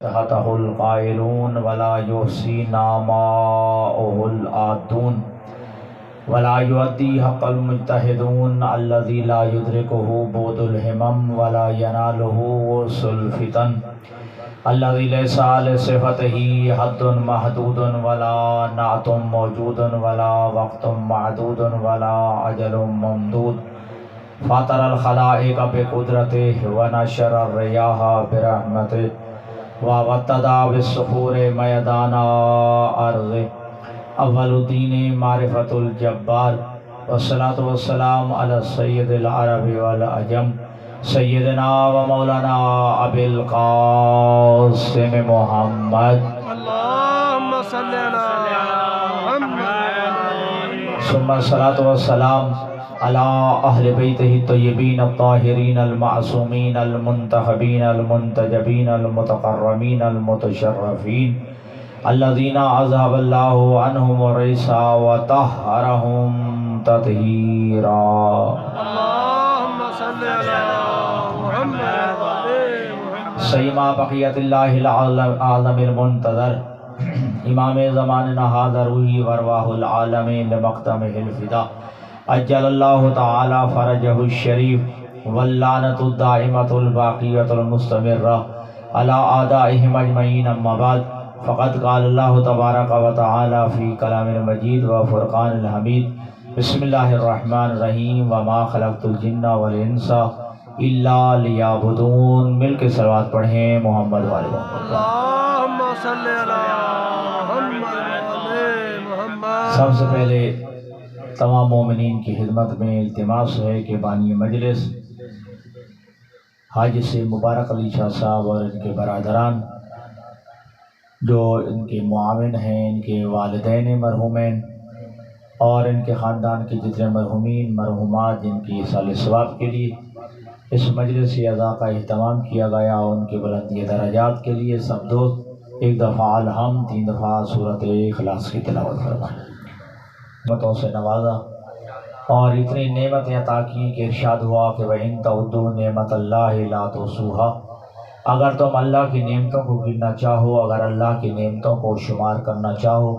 تحته القائلون ولا يحصي نعماءه العادون ولا يؤدي حق المجتهدون الذي لا يدركه بعد الهمم ولا يناله وصل الفتن الذي ليس لصفته حد محدود ولا نعت موجود ولا وقت معدود ولا أجل ممدود فاطر الخلائق بقدرته ونشر الرياح برحمته وابتدا بالسحور میدان ارض اول الدین معرفت الجبار والصلاة والسلام علی سید العرب والعجم سیدنا و مولانا ابی القاسم محمد اللهم صل علی محمد ثم الصلاة والسلام علی اہل بیتہ الطیبین الطاہرین المعصومین المنتخبین المنتجبین المتقرمین المتشرفین الذین اذهب اللہ عنہم الرجس وطہرہم تطہیرا اللهم صل علی محمد سیما بقیت اللہ العظم المنتظر امام زماننا ھذا روحی وارواح العالمین لمقدمہ الفدا اجل اللہ تعالی فرجہ الشریف واللعنۃ الدائمۃ الباقیۃ المستمرہ علی اعدائہم اجمعین اما بعد فقد قال اللہ تبارک و تعالی فی کلام المجید و فرقان الحمید بسم اللہ الرحمن الرحیم وما خلقت الجن والانس الا لیعبدون مل کے صلوات پڑھیں محمد والے محمد اللهم صل علی محمد سب سے پہلے تمام مومنین کی خدمت میں التماس ہے کہ بانی مجلس حاج سے مبارک علی شاہ صاحب اور ان کے برادران جو ان کے معاون ہیں، ان کے والدین مرحومین اور ان کے خاندان کے جتنے مرحومین مرحومات جن کی ایصال ثواب کے لیے اس مجلس سے اعضاء کا اہتمام کیا گیا، ان کے بلندی درجات کے لیے سب دوست ایک دفعہ الحمد 3 دفعہ سورۃ اخلاص کی تلاوت فرمائیں۔ نعمتوں سے نوازا اور اتنی نعمتیں عطا کی کہ ارشاد ہوا کہ وَإِن تَعُدُّوا نِعْمَتَ اللَّهِ لَا تُحْصُوهَا، اگر تم اللہ کی نعمتوں کو گننا چاہو، اگر اللہ کی نعمتوں کو شمار کرنا چاہو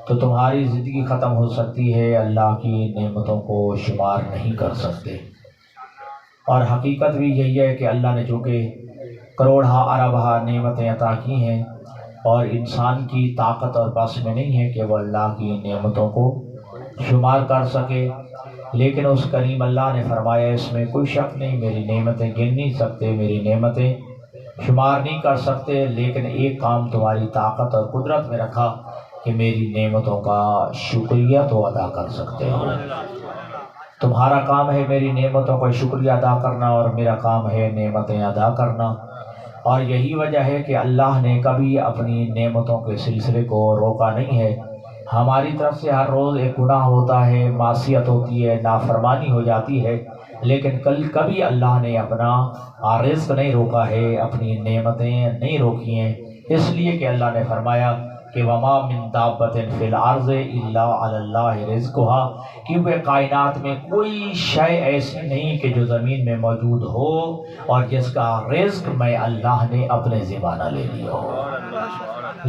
تو تمہاری زندگی ختم ہو سکتی ہے، اللہ کی نعمتوں کو شمار نہیں کر سکتے۔ اور حقیقت بھی یہی ہے کہ اللہ نے چونکہ کروڑہا اربہا نعمتیں عطا کی ہیں اور انسان کی طاقت اور بس میں نہیں ہے کہ وہ اللہ کی نعمتوں کو شمار کر سکے، لیکن اس کریم اللہ نے فرمایا اس میں کوئی شک نہیں، میری نعمتیں گن نہیں سکتے، میری نعمتیں شمار نہیں کر سکتے، لیکن ایک کام تمہاری طاقت اور قدرت میں رکھا کہ میری نعمتوں کا شکریہ تو ادا کر سکتے ہو۔ تمہارا کام ہے میری نعمتوں کا شکریہ ادا کرنا اور میرا کام ہے نعمتیں ادا کرنا، اور یہی وجہ ہے کہ اللہ نے کبھی اپنی نعمتوں کے سلسلے کو روکا نہیں ہے۔ ہماری طرف سے ہر روز ایک گناہ ہوتا ہے، معصیت ہوتی ہے، نافرمانی ہو جاتی ہے، لیکن کبھی اللہ نے اپنا رزق نہیں روکا ہے، اپنی نعمتیں نہیں روکی ہیں، اس لیے کہ اللہ نے فرمایا کہ وَمَا مِن دَابَّةٍ فِي الْأَرْضِ إِلَّا عَلَى اللَّهِ رِزْقُهَا، کیونکہ کائنات میں کوئی شے ایسی نہیں کہ جو زمین میں موجود ہو اور جس کا رزق میں اللہ نے اپنے ذمہ نہ لے لیا ہو،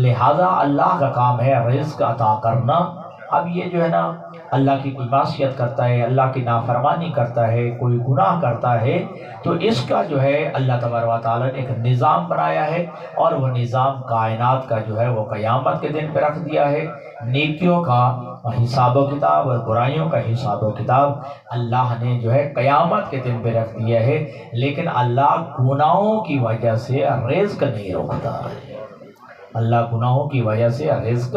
لہذا اللہ کا کام ہے رزق عطا کرنا۔ اب یہ جو ہے نا اللہ کی کوئی معصیت کرتا ہے، اللہ کی نافرمانی کرتا ہے، کوئی گناہ کرتا ہے، تو اس کا جو ہے اللہ تبارک و تعالیٰ نے ایک نظام بنایا ہے، اور وہ نظام کائنات کا جو ہے وہ قیامت کے دن پہ رکھ دیا ہے۔ نیکیوں کا حساب و کتاب اور برائیوں کا حساب و کتاب اللہ نے جو ہے قیامت کے دن پہ رکھ دیا ہے، لیکن اللہ گناہوں کی وجہ سے رزق نہیں روکتا ہے، اللہ گناہوں کی وجہ سے رزق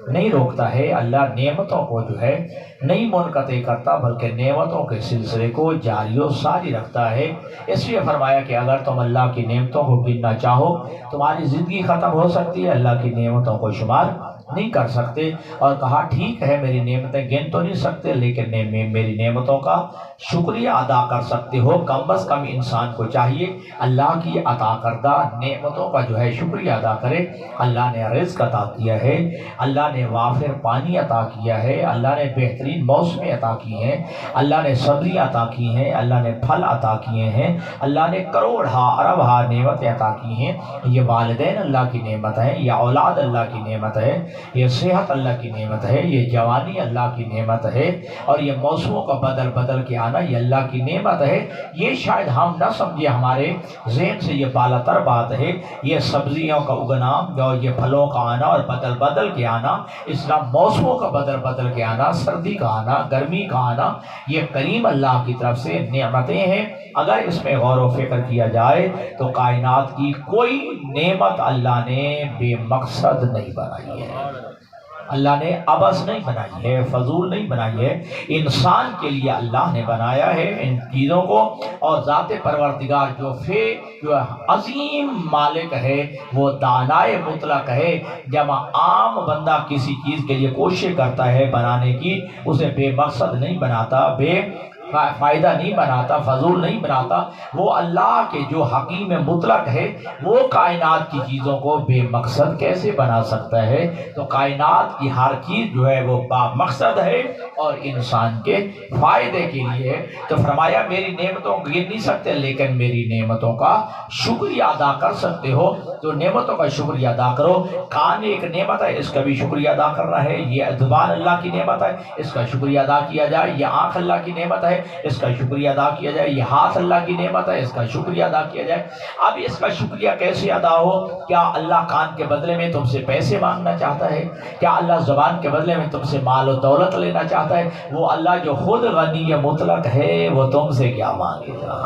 نہیں روکتا ہے، اللہ نعمتوں کو جو ہے نہیں منقطع کرتا بلکہ نعمتوں کے سلسلے کو جاری و ساری رکھتا ہے۔ اس لیے فرمایا کہ اگر تم اللہ کی نعمتوں کو گننا چاہو تمہاری زندگی ختم ہو سکتی ہے، اللہ کی نعمتوں کو شمار نہیں کر سکتے، اور کہا ٹھیک ہے میری نعمتیں گن تو نہیں سکتے لیکن میری نعمتوں کا شکریہ ادا کر سکتے ہو۔ کم از کم انسان کو چاہیے اللہ کی عطا کردہ نعمتوں کا جو ہے شکریہ ادا کرے۔ اللہ نے رزق عطا کیا ہے، اللہ نے وافر پانی عطا کیا ہے، اللہ نے بہترین موسمیں عطا کی ہیں، اللہ نے سبزی عطا کی ہیں، اللہ نے پھل عطا کیے ہیں، اللہ نے کروڑہا اربہا نعمتیں عطا کی ہیں۔ یہ والدین اللہ کی نعمت ہے، یہ اولاد اللہ کی نعمت ہے، یہ صحت اللہ کی نعمت ہے، یہ جوانی اللہ کی نعمت ہے، اور یہ موسموں کا بدل بدل کے آنا یہ اللہ کی نعمت ہے۔ یہ شاید ہم نہ سمجھے، ہمارے ذہن سے یہ بالا تر بات ہے۔ یہ سبزیوں کا اگنا اور یہ پھلوں کا آنا اور بدل بدل کے آنا، اسلام موسموں کا بدل بدل کے آنا، سردی کا آنا، گرمی کا آنا، یہ کریم اللہ کی طرف سے نعمتیں ہیں۔ اگر اس میں غور و فکر کیا جائے تو کائنات کی کوئی نعمت اللہ نے بے مقصد نہیں بنائی ہے، اللہ نے عبث نہیں بنائی ہے، فضول نہیں بنائی ہے۔ انسان کے لیے اللہ نے بنایا ہے ان چیزوں کو، اور ذات پروردگار جو عظیم مالک ہے، وہ دانائے مطلق ہے۔ جب عام بندہ کسی چیز کے لیے کوشش کرتا ہے بنانے کی، اسے بے مقصد نہیں بناتا، بے فائدہ نہیں بناتا، فضول نہیں بناتا۔ وہ اللہ کے جو حکیم مطلق ہے، وہ کائنات کی چیزوں کو بے مقصد کیسے بنا سکتا ہے؟ تو کائنات کی ہر چیز جو ہے وہ با مقصد ہے اور انسان کے فائدے کے لیے ہے۔ تو فرمایا میری نعمتوں کو گر نہیں سکتے لیکن میری نعمتوں کا شکریہ ادا کر سکتے ہو، تو نعمتوں کا شکریہ ادا کرو۔ کان ایک نعمت ہے، اس کا بھی شکریہ ادا کرنا ہے۔ یہ زبان اللہ کی نعمت ہے، اس کا شکریہ ادا کیا جائے۔ یہ آنکھ اللہ کی نعمت ہے، اس کا شکریہ ادا کیا جائے۔ یہ ہاتھ اللہ کی نعمت ہے، اس کا شکریہ ادا کیا جائے۔ اب اس کا شکریہ کیسے ادا ہو؟ کیا اللہ کان کے بدلے میں تم سے پیسے مانگنا چاہتا ہے؟ کیا اللہ زبان کے بدلے میں تم سے مال و دولت لینا چاہتا ہے؟ وہ اللہ جو خود غنی مطلق ہے، وہ تم سے کیا مانگے گا؟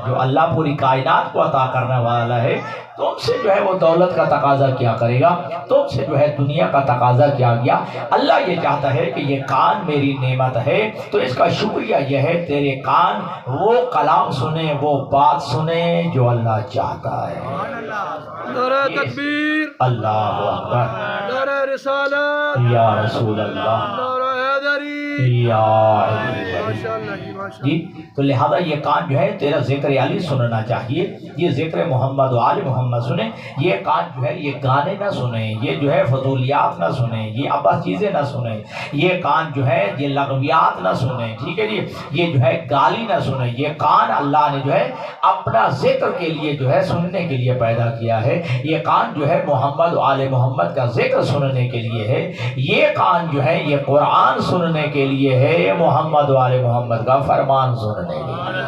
جو اللہ پوری کائنات کو عطا کرنے والا ہے، تم سے جو ہے وہ دولت کا تقاضا کیا کرے گا؟ تم سے جو ہے دنیا کا تقاضا کیا گیا؟ اللہ یہ چاہتا ہے کہ یہ کان میری نعمت ہے، تو اس کا شکریہ یہ ہے تیرے کان وہ کلام سنے، وہ بات سنے جو اللہ چاہتا ہے۔ نعرہ تکبیر، اللہ اکبر، نعرہ رسالت، یا رسول اللہ، نعرہ حیدری، یا علی۔ ماشاءاللہ جی، ماشاءاللہ جی، تو لہذا یہ کان جو ہے تیرا ذکر علی سننا چاہیے، یہ ذکر محمد و آل محمد سنیں۔ یہ کان جو ہے یہ گانے نہ سنیں، یہ جو ہے فضولیات نہ سنیں، یہ عبث چیزیں نہ سنیں۔ یہ کان جو ہے یہ لغویات نہ سنیں، ٹھیک ہے جی، یہ جو ہے گالی نہ سنیں۔ یہ کان اللہ نے جو ہے اپنا ذکر کے لیے جو ہے سننے کے لیے پیدا کیا ہے۔ یہ کان جو ہے محمد و آل محمد کا ذکر سننے کے لیے ہے۔ یہ کان جو ہے یہ قرآن سننے کے لیے ہے، یہ محمد و آل محمد کا فرمان سننے کے لیے۔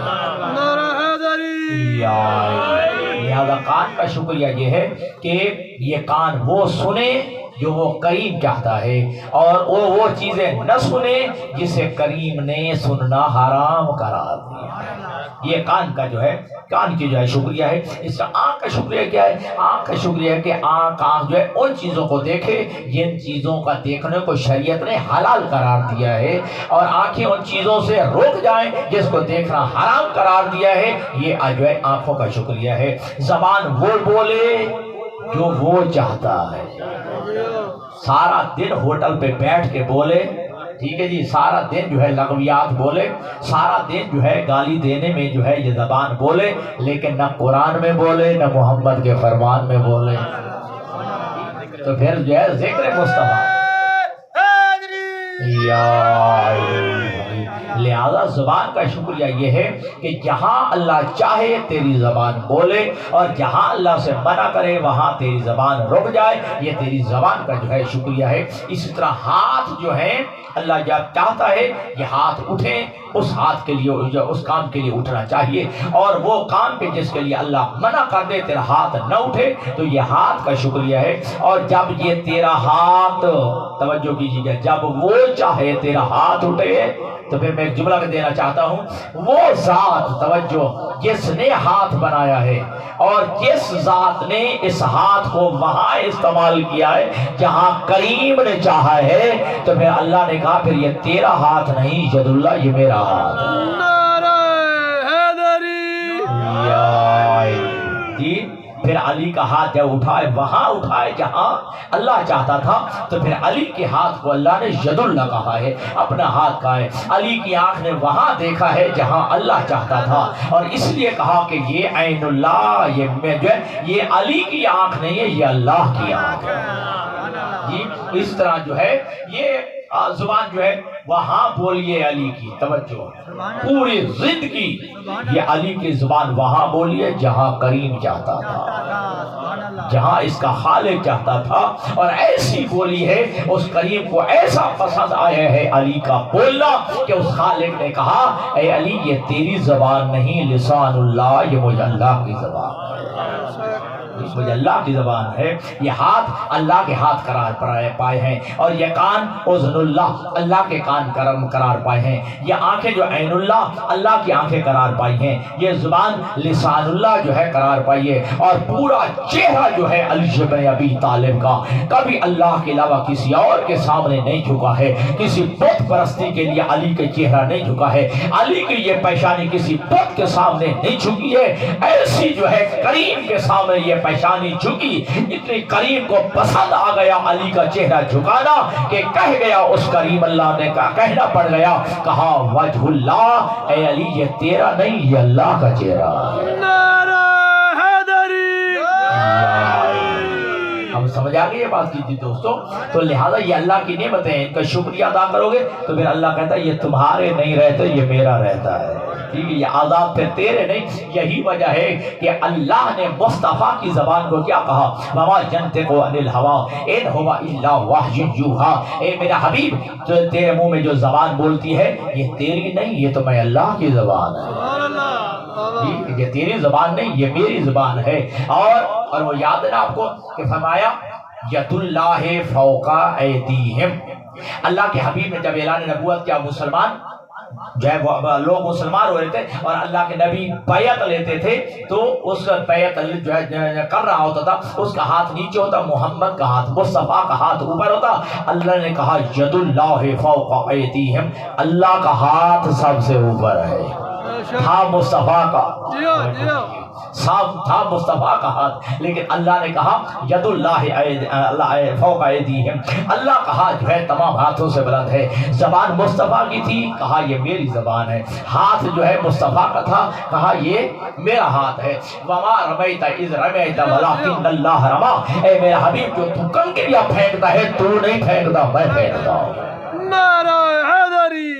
نعرہ حیدری، لہذا کان کا شکریہ یہ ہے کہ یہ کان وہ سنے جو وہ کریم چاہتا ہے، اور وہ چیزیں نہ سنے جسے کریم نے سننا حرام قرار دیا۔ یہ کان کا جو ہے، کان کی جو ہے شکریہ ہے۔ اس کا آنکھ کا شکریہ کیا ہے؟ آنکھ کا شکریہ ہے کہ آنکھ جو ہے ان چیزوں کو دیکھے جن چیزوں کا دیکھنے کو شریعت نے حلال قرار دیا ہے، اور آنکھیں ان چیزوں سے رک جائیں جس کو دیکھنا حرام قرار دیا ہے۔ یہ جو ہے آنکھوں کا شکریہ ہے۔ زبان وہ بولے جو وہ چاہتا ہے، سارا دن ہوٹل پہ بیٹھ کے بولے، ٹھیک ہے جی، سارا دن جو ہے لغویات بولے، سارا دن جو ہے گالی دینے میں جو ہے یہ زبان بولے، لیکن نہ قرآن میں بولے نہ محمد کے فرمان میں بولے، تو پھر جو ہے ذکر مصطفیٰ۔ لہذا زبان کا شکریہ یہ ہے کہ جہاں اللہ چاہے تیری زبان بولے، اور جہاں اللہ سے منع کرے وہاں تیری زبان رک جائے۔ یہ تیری زبان کا جو ہے شکریہ ہے۔ اسی طرح ہاتھ جو ہے، اللہ جب چاہتا ہے یہ ہاتھ اٹھیں، اس ہاتھ کے لیے، اس کام کے لیے اٹھنا چاہیے، اور وہ کام پہ جس کے لیے اللہ منع کر دے تیرا ہاتھ نہ اٹھے، تو یہ ہاتھ کا شکریہ ہے۔ اور جب یہ تیرا ہاتھ، توجہ کیجیے گا، جب وہ چاہے تیرا ہاتھ اٹھے، تو پھر میں ایک جملہ دینا چاہتا ہوں، وہ ذات، توجہ، جس نے ہاتھ بنایا ہے اور جس ذات نے اس ہاتھ کو وہاں استعمال کیا ہے جہاں کریم نے چاہا ہے، تو پھر اللہ نے کہا پھر یہ تیرا ہاتھ نہیں ید اللہ، یہ میرا ہاتھ ہے۔ نعرہ حیدری، جی، پھر علی کا ہاتھ جب اٹھائے وہاں اٹھائے جہاں اللہ چاہتا تھا، تو پھر علی کے ہاتھ کو اللہ نے ید اللہ کہا ہے، اپنا ہاتھ کہا ہے۔ علی کی آنکھ نے وہاں دیکھا ہے جہاں اللہ چاہتا تھا، اور اس لیے کہا کہ یہ عین اللہ، یہ علی کی آنکھ نہیں ہے، یہ اللہ کی آنکھ ہے۔ اس طرح جو ہے یہ زبان جو ہے وہاں بولیے علی کی، توجہ پوری ضد کی، یہ علی کی زبان وہاں بولیے جہاں کریم چاہتا تھا، جہاں اس کا خالق چاہتا تھا، اور ایسی بولی ہے اس کریم کو ایسا پسند آیا ہے علی کا بولنا کہ اس خالق نے کہا اے علی یہ تیری زبان نہیں، لسان اللہ، یہ مجھے اللہ کی زبان ہے، مجھے اللہ کی زبان ہے۔ یہ ہاتھ اللہ کے ہاتھ قرار پائے ہیں، اور یہ کان اذن اللہ، اللہ کے کان قرار پائے ہیں۔ یہ آنکھیں جو عین اللہ، اللہ کی آنکھیں قرار پائی ہیں۔ یہ زبان لسان اللہ جو ہے قرار پائی ہے، اور پورا چہرہ جو ہے علی بن ابی طالب کا کبھی اللہ کے علاوہ کسی اور کے سامنے نہیں جھکا ہے، کسی بت پرستی کے لیے علی کے چہرہ نہیں جھکا ہے، علی کی یہ پیشانی کسی بت کے سامنے نہیں جھکی ہے، ایسی جو ہے کریم کے سامنے یہ پیشانی جھکی، اتنی کریم کو پسند آ گیا علی کا چہرہ جھکانا کہ کہہ گیا اس کریم اللہ نے کہنا پڑ گیا، کہا وجہ اللہ، اے علی یہ تیرا نہیں، یہ اللہ کا چہرہ ہے۔ نعرہ حیدری! ہم سمجھ آگے یہ بات کی تھی دوستوں، تو لہذا یہ اللہ کی نعمتیں ہیں، ان کا شکریہ ادا کرو گے تو پھر اللہ کہتا ہے یہ تمہارے نہیں رہتے، یہ میرا رہتا ہے، ٹھیک ہے، یہ آزاد پھر تیرے نہیں۔ یہی وجہ ہے کہ اللہ نے مصطفیٰ کی زبان کو کیا کہا، وما ينطق عن الهوى ان هو الا وحی یوحی، اے میرا حبیب جو تیرے منہ میں جو زبان بولتی ہے یہ تیری نہیں، یہ تو میں اللہ کی زبان ہے، سبحان اللہ! یہ تیری زبان نہیں، یہ میری زبان ہے۔ اور وہ یاد ہے نا آپ کو کہ فرمایا ید اللہ فوق ایدیہم، اللہ کے حبیب نے جب اعلان نبوت کیا مسلمان جو ہے وہ لوگ مسلمان ہو رہے تھے اور اللہ کے نبی بیعت لیتے تھے، تو اس بیعت جو ہے کر رہا ہوتا تھا، اس کا ہاتھ نیچے ہوتا، محمد کا ہاتھ، مصطفیٰ کا ہاتھ اوپر ہوتا۔ اللہ نے کہا ید اللہ فوق ایدیہم، اللہ کا ہاتھ سب سے اوپر ہے، تھا مصطفیٰ کا صاف تھا مصطفیٰ کا ہاتھ، لیکن اللہ نے کہا ید اللہ فوق ایدیہم، اللہ کا ہاتھ جو ہے تمام ہاتھوں سے بلند ہے۔ زبان مصطفیٰ کی تھی، کہا یہ میری زبان ہے، ہاتھ جو ہے مصطفیٰ کا تھا، کہا یہ میرا ہاتھ ہے۔ وما رمیت اذ رمیت ولکن اللہ رما، اے میرا حبیب جو تو کنکریاں پھینکتا ہے تو نہیں پھینکتا، میں پھینکتا ہوں۔ نعرہ حیدری!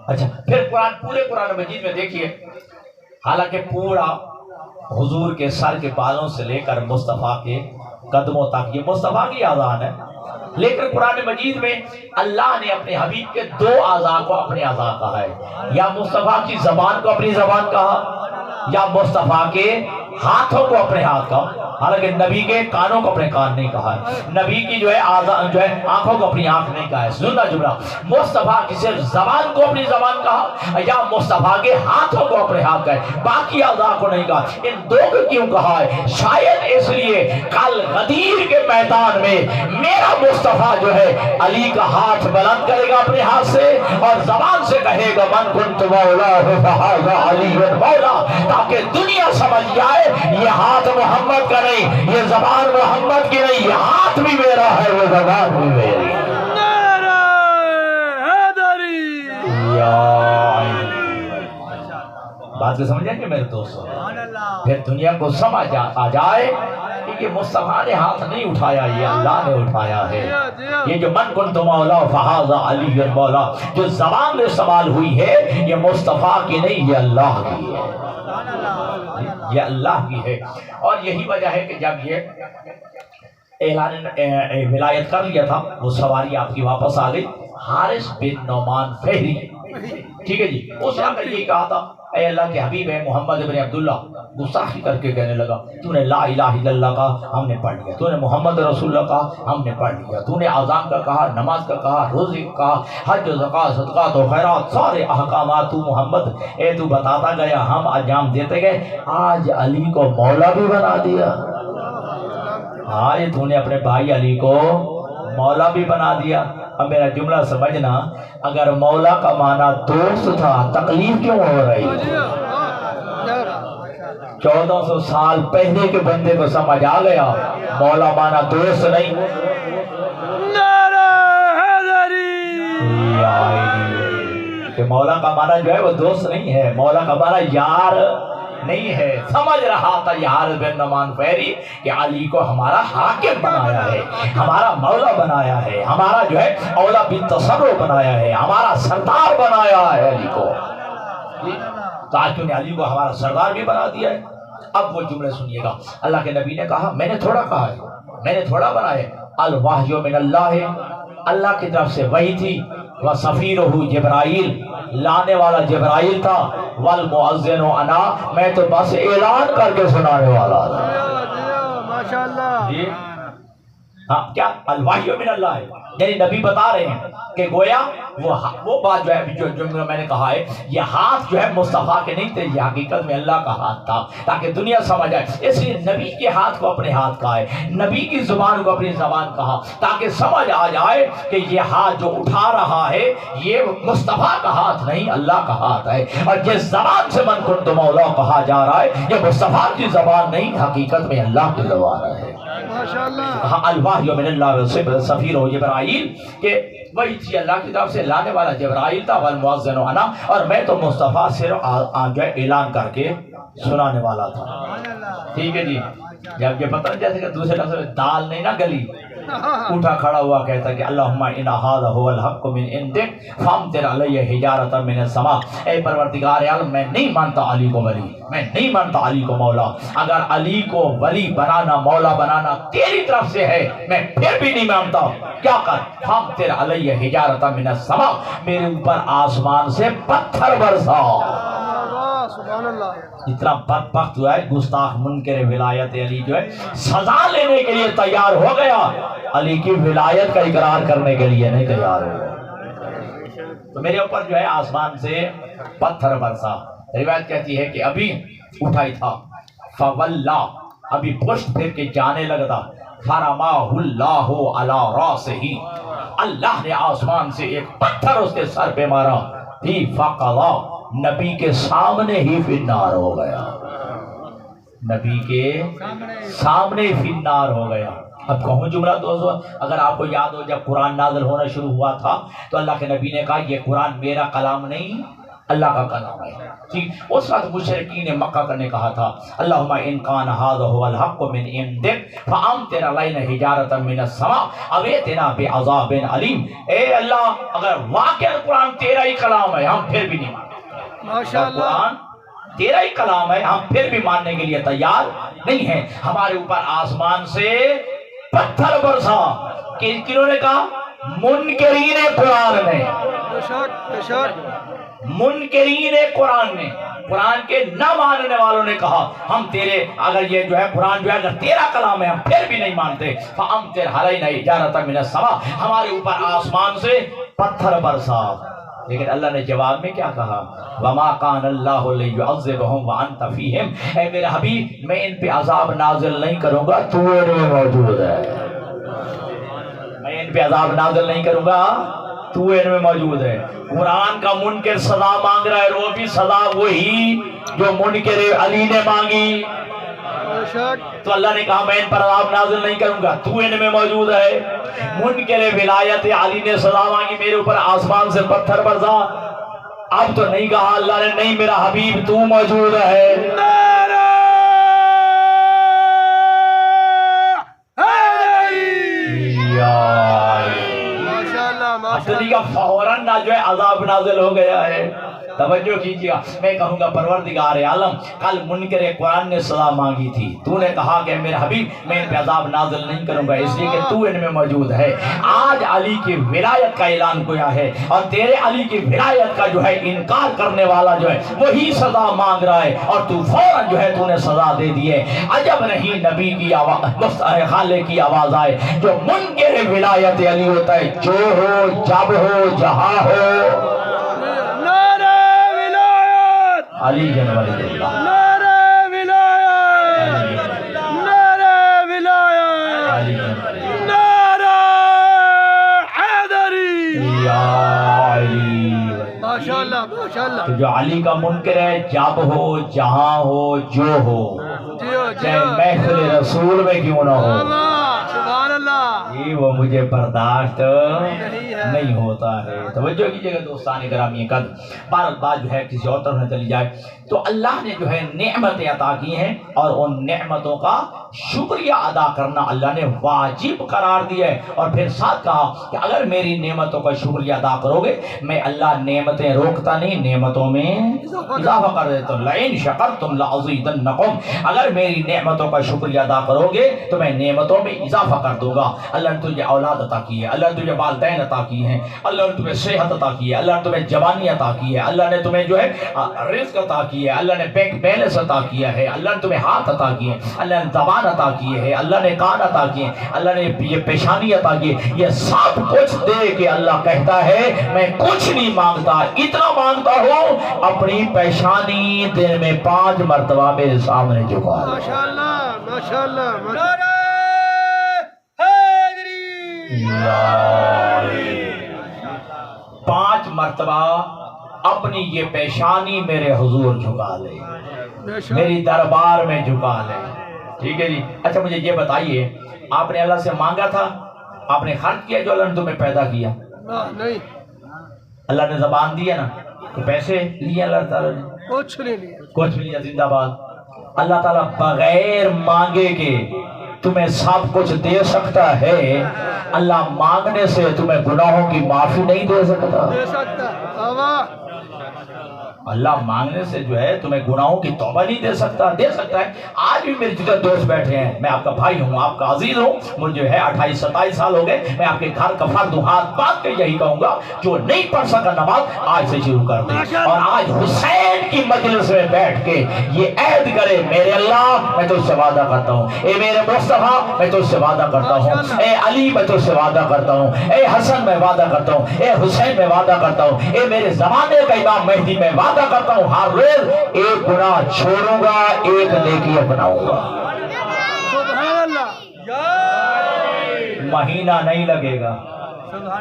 اچھا پھر قرآن، پورے قرآن مجید میں دیکھیے، حالانکہ پورا حضور کے سر کے بالوں سے لے کر مصطفیٰ کے قدموں تک یہ مصطفیٰ کی اذان ہے، لیکن قرآن مجید میں اللہ نے اپنے حبیب کے دو اعضاء کو اپنے اعضاء کہا ہے، یا مصطفیٰ کی زبان کو اپنی زبان کہا، یا مصطفیٰ کے ہاتھوں کو اپنے ہاتھ کہا، حالانکہ نبی کے کانوں کو اپنے کان نہیں کہا ہے، نبی کی جو ہے آنکھوں کو اپنی آنکھ نہیں کہا ہے، سننا جملہ، مصطفیٰ کی صرف زبان کو اپنی زبان کہا، یا مصطفیٰ کے ہاتھوں کو اپنے ہاتھ کہا، باقی اعضاء کو نہیں کہا۔ ان دو کو کیوں کہا ہے؟ شاید اس لیے کل غدیر کے میدان میں میرا مصطفیٰ جو ہے علی کا ہاتھ بلند کرے گا اپنے ہاتھ سے، اور زبان سے کہے گا من کنت مولا فہذا علی مولا، تاکہ دنیا سمجھ جائے یہ ہاتھ محمد کا نہیں، یہ زبان محمد کی نہیں، یہ ہاتھ بھی میرا ہے، وہ زبان بھی میری ہے۔ نعرہ حیدری! بات کو سمجھیں گے میرے دوستوں؟ پھر دنیا کو سمجھ آ جائے کہ یہ مصطفیٰ نے ہاتھ نہیں اٹھایا، یہ اللہ نے اٹھایا ہے۔ یہ جو من کنت مولا فہذا علی مولا، جو زبان میں سوال ہوئی ہے یہ مصطفیٰ کی نہیں، یہ اللہ کی ہے، یہ اللہ کی ہے۔ اور یہی وجہ ہے کہ جب یہ اعلان ولایت کر لیا تھا، وہ سواری آپ کی واپس آ گئی، حارث بن نعمان فہری، ٹھیک ہے جی، اس نے یہ کہا تھا اے اللہ کے حبیب ہے محمد ابن عبداللہ، گستاخی کر کے کہنے لگا تو نے لا الہ الا اللہ کہا، ہم نے پڑھ لیا، تو نے محمد رسول اللہ کہا، ہم نے پڑھ لیا، تو نے اذان کا کہا، نماز کا کہا، روزے کا کہا، حج و زکوٰۃ صدقات و خیرات، سارے احکامات تو محمد اے تو بتاتا گیا، ہم انجام دیتے گئے، آج علی کو مولا بھی بنا دیا، آج تو نے اپنے بھائی علی کو مولا بھی بنا دیا۔ اب میرا جملہ سمجھنا، اگر مولا کا معنی دوست تھا تکلیف کیوں ہو رہی ہے؟ 1400 سال پہلے کے بندے کو سمجھ آ گیا مولا مانا دوست نہیں، نعرہ حیدری، کہ مولا کا مانا جو ہے وہ دوست نہیں ہے، مولا کا مانا یار نہیں ہے۔ سمجھ رہا تھا یہ حارث بن نعمان فہری کہ علی کو ہمارا حاکم بنایا ہے، ہمارا مولا بنایا ہے، ہمارا جو ہے اولا بن تصرف بنایا ہے، ہمارا سردار بنایا ہے علی کو، تاکہ انہیں علی کو ہمارا سردار بھی بنا دیا ہے۔ اب وہ جملے سنیے گا، اللہ کے نبی نے کہا میں نے تھوڑا کہا ہے، میں نے تھوڑا بنایا، الوحی من اللہ ہے، اللہ کی طرف سے وحی تھی، وَصَفِيرُهُ جبرائیل، لانے والا جبرائیل تھا، وَالْمُعَذِّنُ انا، میں تو بس اعلان کر کے سنانے والا تھا۔ ماشاءاللہ، ہاں کیا الوحی من اللہ ہے، یعنی نبی بتا رہے ہیں کہ گویا وہ بات جو ہے جو میں نے کہا ہے، یہ ہاتھ جو ہے مصطفیٰ کے نہیں تھے، یہ حقیقت میں اللہ کا ہاتھ تھا، تاکہ دنیا سمجھ آئے۔ اس لیے نبی کے ہاتھ کو اپنے ہاتھ کہا ہے، نبی کی زبان کو اپنی زبان کہا، تاکہ سمجھ آ جائے کہ یہ ہاتھ جو اٹھا رہا ہے یہ مصطفیٰ کا ہاتھ نہیں، اللہ کا ہاتھ ہے، اور جس زبان سے من کنت مولا کہا جا رہا ہے یہ مصطفیٰ کی زبان نہیں، حقیقت میں اللہ کی زبان ہے۔ کہا الوحی من اللہ سفیر ہو جبرائیل، کہ وہی تھی اللہ کی طرف سے لانے والا جبرائیل تھا، والمؤذن انا، اور میں تو مصطفیٰ صرف جو ہے اعلان کر کے سنانے والا تھا۔ ٹھیک ہے جی، جب یہ پتہ جیسے کہ دوسرے لفظ میں دال نہیں نہ گلی، اٹھا کھڑا ہوا کہتا کہ اللہم ان ھذا ھو الحق من عندک فامطر علی حجارۃ من السماء، اے پروردگار عالم میں نہیں مانتا علی کو ولی، میں نہیں مانتا علی کو مولا، اگر علی کو ولی بنانا مولا بنانا تیری طرف سے ہے میں پھر بھی نہیں مانتا، کیا کر فامطر علی حجارۃ من السماء، میرے اوپر آسمان سے پتھر برسا۔ سبحان اللہ، اتنا بدبخت ہوا ہے گستاخ منکر ولایت علی جو ہے سزا لینے کے لیے تیار ہو گیا، علی کی ولایت کا اقرار کرنے کے لیے نہیں تیار ہو گیا۔ تو میرے اوپر جو ہے آسمان سے پتھر برسا، روایت کہتی ہے کہ ابھی اٹھا ہی تھا، فولا، ابھی پشت پھر کے جانے لگتا، فرماہ اللہ علی راسہ، اللہ نے آسمان سے ایک پتھر اس کے سر پہ مارا، فی فقضا، نبی کے سامنے ہی فی النار ہو گیا، نبی کے سامنے فی النار ہو گیا۔ اب کہوں جملہ دوستو، اگر آپ کو یاد ہو جب قرآن نازل ہونا شروع ہوا تھا تو اللہ کے نبی نے کہا یہ قرآن میرا کلام نہیں اللہ کا کلام ہے، ٹھیک؟ اس وقت مشرکین مکہ نے کہا تھا اللہم ان کان ھذا ھو الحق من عندک فامطر علینا حجارۃ من السماء او ائتنا بعذاب علیم، اے اللہ اگر واقعا قرآن تیرا ہی کلام ہے ہم پھر بھی نہیں مانتے، قرآن تیرا ہی کلام ہے ہم پھر بھی ماننے کے لیے تیار نہیں ہیں، ہمارے اوپر آسمان سے پتھر برسا۔ کنہوں نے کہا؟ منکرین قرآن نے، منکرین قرآن نے، قرآن کے نہ ماننے والوں نے کہا ہم تیرے اگر یہ جو ہے قرآن جو ہے اگر تیرا کلام ہے ہم پھر بھی نہیں مانتے، فامطر علینا حجارۃ من السماء، ہمارے اوپر آسمان سے پتھر برسا۔ لیکن اللہ نے جواب میں کیا کہا؟ وما کان اللہ لیعذبہم وانت فیہم، اے میرے حبیب میں ان پہ عذاب نازل نہیں کروں گا تو ان میں موجود ہے، میں ان پہ عذاب نازل نہیں کروں گا تو ان میں موجود ہے۔ قرآن کا منکر سزا مانگ رہا ہے، وہ بھی سزا وہی جو منکر علی نے مانگی، تو اللہ نے کہا میں ان پر عذاب نازل نہیں کروں گا تو ان میں موجود ہے۔ منکر ولایت علی نے سزا مانگی میرے اوپر آسمان سے پتھر برسا، اب تو نہیں کہا اللہ نے نہیں میرا حبیب تو موجود ہے۔ نعرہ حیدری، ماشاءاللہ، ماشاءاللہ، فوراً نہ جو ہے عذاب نازل ہو گیا ہے۔ توجہ کیجیے، میں کہوں گا پروردگار عالم کل منکر قرآن نے سزا مانگی تھی، تو نے کہا کہ میرے حبیب میں ان پہ عذاب نازل نہیں کروں گا اس لیے کہ تو ان میں موجود ہے۔ آج علی کی ولایت کا اعلان کیا ہے اور تیرے علی کی ولایت کا جو ہے انکار کرنے والا جو ہے وہی سزا مانگ رہا ہے اور تو فوراً جو ہے تو نے سزا دے دی ہے۔ عجب نہیں نبی کی آواز خالق کی آواز آئے جو منکر ولایت علی ہوتا ہے، جو ہو جب ہو جہاں ہو علی جنوری اللہ، نعرہ ولایت، نعرہ ولایت، نعرہ حیدری، یا علی، ماشاءاللہ، ماشاءاللہ۔ تو جو علی کا منکر ہے جب ہو جہاں ہو جو ہو چاہے محفل رسول میں کیوں نہ ہو سبحان اللہ یہ وہ مجھے برداشت نہیں ہوتا ہے۔ توجہ کیجئے گا دوستان گرامی قدر، بہرحال بات جو ہے کسی اور طرف نہ چلی جائے تو اللہ نے جو ہے نعمتیں عطا کی ہیں اور ان نعمتوں کا شکریہ ادا کرنا اللہ نے واجب قرار دیا ہے، اور پھر ساتھ کہا کہ اگر میری نعمتوں کا شکریہ ادا کرو گے میں اللہ نعمتیں روکتا نہیں، نعمتوں میں اضافہ کر دیتا ہوں۔ لئن شکرتم لأزیدنکم، اگر میری نعمتوں کا شکریہ ادا کرو گے تو میں نعمتوں میں اضافہ کر دوں گا۔ اللہ نے تجھے اولاد عطا کی ہے، اللہ نے تجھے والدین عطا کی ہیں، اللہ نے تمہیں صحت عطا کی ہے، اللہ نے تمہیں جوانی عطا کی ہے، اللہ نے تمہیں جو ہے رزق عطا کی ہے، اللہ نے بینک بیلنس عطا کیا ہے، اللہ نے تمہیں ہاتھ عطا کیے ہیں، اللہ نے زبان عطا کی ہے، اللہ نے کان عطا کیے ہیں، اللہ نے یہ پیشانی عطا کی ہے، یہ سب کچھ دے کے اللہ کہتا ہے میں کچھ نہیں مانگتا، اتنا مانگتا ہوں اپنی پیشانی دن میں 5 مرتبہ میرے سامنے جھکا دے۔ ماشاءاللہ ماشاءاللہ 5 مرتبہ اپنی یہ پیشانی میرے حضور جھکا لے، میری دربار میں جھکا لے، ٹھیک ہے جی۔ اچھا مجھے یہ بتائیے آپ نے اللہ سے مانگا تھا، آپ نے خرچ کیا جو اللہ نے تمہیں پیدا کیا؟ نہیں، اللہ نے زبان دی ہے نا، تو پیسے لیے اللہ تعالیٰ نے؟ کچھ نہیں لیا۔ کچھ بھی لیا، زندہ باد۔ اللہ تعالیٰ بغیر مانگے کے تمہیں سب کچھ دے سکتا ہے، اللہ مانگنے سے تمہیں گناہوں کی معافی نہیں دے سکتا؟ دے سکتا اللہ مانگنے سے جو ہے تمہیں گناہوں کی توبہ نہیں دے سکتا؟ دے سکتا ہے۔ آج بھی میرے جتنے دوست بیٹھے ہیں، میں آپ کا بھائی ہوں، آپ کا عزیز ہوں، مجھے جو ہے 28-27 سال ہو گئے، میں آپ کے گھر کا فرد ہوں، ہاتھ بات کے یہی کہوں گا جو نہیں پڑھ سکا نماز آج سے شروع کر دے، اور آج حسین کی مجلس میں بیٹھ کے یہ عہد کرے میرے اللہ میں تجھ سے وعدہ کرتا ہوں، اے میرے مصطفیٰ میں تجھ سے وعدہ کرتا ہوں، اے علی میں تجھ سے وعدہ کرتا ہوں، اے حسن میں وعدہ کرتا ہوں، اے حسین میں وعدہ کرتا ہوں، اے میرے زمانے کا امام مہدی میں وعدہ کرتا ہوں، ہر روز ایک گناہ چھوڑوں گا، ایک نیکی اپناؤں گا۔ سبحان اللہ، مہینہ نہیں لگے گا،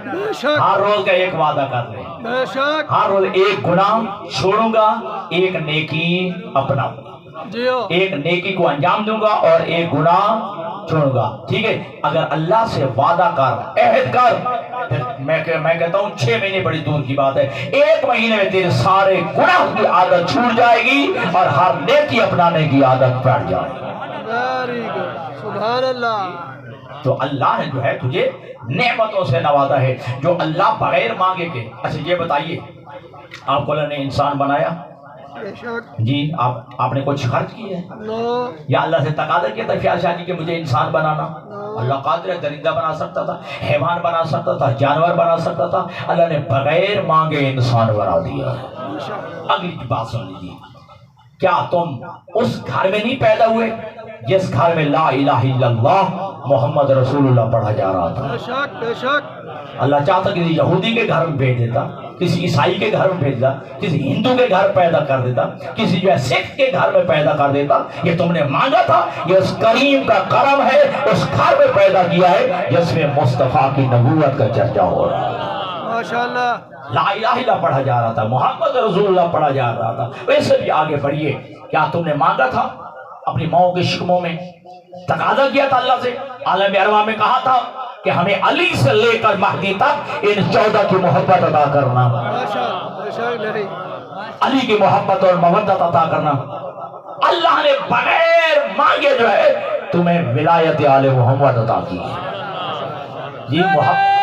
بے شک ہر روز کا ایک وعدہ کر لیں، بے شک، ہر روز ایک گناہ چھوڑوں گا، ایک نیکی اپناؤں گا، جیو ایک نیکی کو انجام دوں گا اور ایک گناہ چھوڑوں گا، ٹھیک ہے۔ اگر اللہ سے وعدہ کر، عہد کر، میں کہتا ہوں 6 مہینے بڑی دور کی بات ہے، 1 مہینے میں تیرے سارے گناہ کی عادت چھوٹ جائے گی اور ہر نیکی اپنانے کی عادت بیٹھ جائے گی۔ ویری گڈ، سبحان اللہ۔ تو اللہ نے جو ہے تجھے نعمتوں سے نوازا ہے جو اللہ بغیر مانگے کے۔ اچھا یہ بتائیے آپ کو اللہ نے انسان بنایا بے شک، جی، آپ نے کچھ خرچ کیا ہے نو، یا اللہ سے تقاضا کیا تھا فیاض شاہ جی کہ مجھے انسان بنانا؟ اللہ قادر ہے، درندہ بنا سکتا تھا، حیوان بنا سکتا تھا، جانور بنا سکتا تھا، اللہ نے بغیر مانگے انسان بنا دیا۔ اگلی بات سن لیجیے، کیا تم اس گھر میں نہیں پیدا ہوئے جس گھر میں لا الہ الا اللہ محمد رسول اللہ پڑھا جا رہا تھا؟ بے شک، بے شک، اللہ چاہتا کسی یہودی کے گھر میں بھیج دیتا، کسی عیسائی کے گھر میں بھیج دیتا، کسی ہندو کے گھر پیدا کر دیتا، کسی جو ہے سکھ کے گھر میں پیدا کر دیتا۔ یہ تم نے مانگا تھا، یہ اس کریم کا کرم ہے، اس گھر میں پیدا کیا ہے جس میں مصطفیٰ کی نبوت کا چرچا ہو رہا ہے۔ ماشاءاللہ، لا الہ الا اللہ پڑھا جا رہا تھا، محمد رسول اللہ پڑھا جا رہا تھا۔ ویسے بھی آگے بڑھیے، کیا تم نے مانگا تھا اپنی ماؤں کے شکموں میں؟ تقاضا کیا تھا اللہ سے؟ عالم ارواح میں کہا تھا کہ ہمیں علی سے لے کر مہدی تک ان 14 کی محبت عطا کرنا، بے شک نہیں، علی کی محبت اور مودت عطا کرنا۔ اللہ نے بغیر مانگے جو ہے تمہیں ولایت آل محمد عطا کی ہے جی، محبت